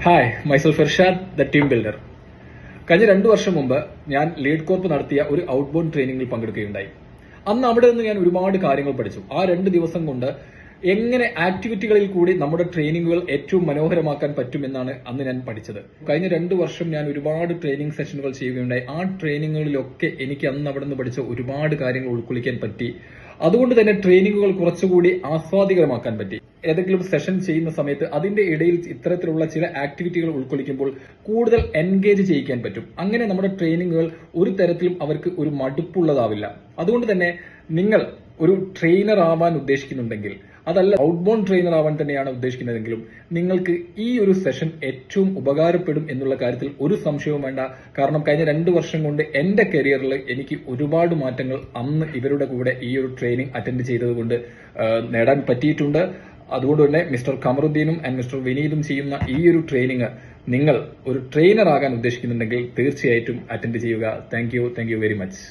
Hi, myself Irshad, the team builder. കഴിഞ്ഞ 2 വർഷം മുമ്പ് ഞാൻ ലീഡ് കോർപ്പ് നടത്തിയ ഒരു ഔട്ട്ബോund ട്രെയിനിങ്ങിൽ പങ്കെടുക്കുകയുണ്ടായി. അന്ന് അവിടെ നിന്ന് ഞാൻ ഒരുപാട് കാര്യങ്ങൾ പഠിച്ചു. ആ 2 ദിവസം കൊണ്ട് എങ്ങനെ ആക്ടിവിറ്റികളിൽ കൂടി നമ്മുടെ ട്രെയിനിങ്ങുകൾ ഏറ്റവും മനോഹരമാക്കാൻ പറ്റുമെന്നാണ് അന്ന് ഞാൻ പഠിച്ചത്. കഴിഞ്ഞ 2 വർഷം ഞാൻ ഒരുപാട് ട്രെയിനിങ് സെഷനുകൾ ചെയ്യുകയുണ്ടായി. ആ ട്രെയിനിങ്ങുകളിലൊക്കെ എനിക്ക് അന്ന് അവിടെ നിന്ന് പഠിച്ച ഒരുപാട് കാര്യങ്ങൾ ഉൾക്കൊള്ളിക്കാൻ പറ്റി. അതുകൊണ്ട് തന്നെ ട്രെയിനിങ്ങുകൾ കുറച്ചുകൂടി ആസ്വാദികരമാക്കാൻ പറ്റി. ഏതെങ്കിലും സെഷൻ ചെയ്യുന്ന സമയത്ത് അതിന്റെ ഇടയിൽ ഇത്തരത്തിലുള്ള ചില ആക്ടിവിറ്റികൾ ഉൾക്കൊള്ളിക്കുമ്പോൾ കൂടുതൽ എൻഗേജ് ചെയ്യിക്കാൻ പറ്റും. അങ്ങനെ നമ്മുടെ ട്രെയിനിങ്ങുകൾ ഒരു തരത്തിലും അവർക്ക് ഒരു മടുപ്പുള്ളതാവില്ല. അതുകൊണ്ട് തന്നെ നിങ്ങൾ ഒരു ട്രെയിനർ ആവാൻ ഉദ്ദേശിക്കുന്നുണ്ടെങ്കിൽ, അതല്ല ഔട്ട്ബോund ട്രെയിനർ ആവാൻ തന്നെയാണ് ഉദ്ദേശിക്കുന്നതെങ്കിലും, നിങ്ങൾക്ക് ഈ ഒരു സെഷൻ ഏറ്റവും ഉപകാരപ്പെടും എന്നുള്ള കാര്യത്തിൽ ഒരു സംശയവും വേണ്ട. കാരണം കഴിഞ്ഞ 2 വർഷം കൊണ്ട് എന്റെ കരിയറിൽ എനിക്ക് ഒരുപാട് മാറ്റങ്ങൾ അന്ന് ഇവരുടെ കൂടെ ഈ ഒരു ട്രെയിനിങ് അറ്റൻഡ് ചെയ്തതുകൊണ്ട് നേടാൻ പറ്റിയിട്ടുണ്ട്. അതുകൊണ്ട് തന്നെ മിസ്റ്റർ കമറുദ്ദീനും ആൻഡ് മിസ്റ്റർ വിനീതും ചെയ്യുന്ന ഈ ഒരു ട്രെയിനിങ് നിങ്ങൾ ഒരു ട്രെയിനർ ആകാൻ ഉദ്ദേശിക്കുന്നുണ്ടെങ്കിൽ തീർച്ചയായിട്ടും അറ്റൻഡ് ചെയ്യുക. Thank you very much.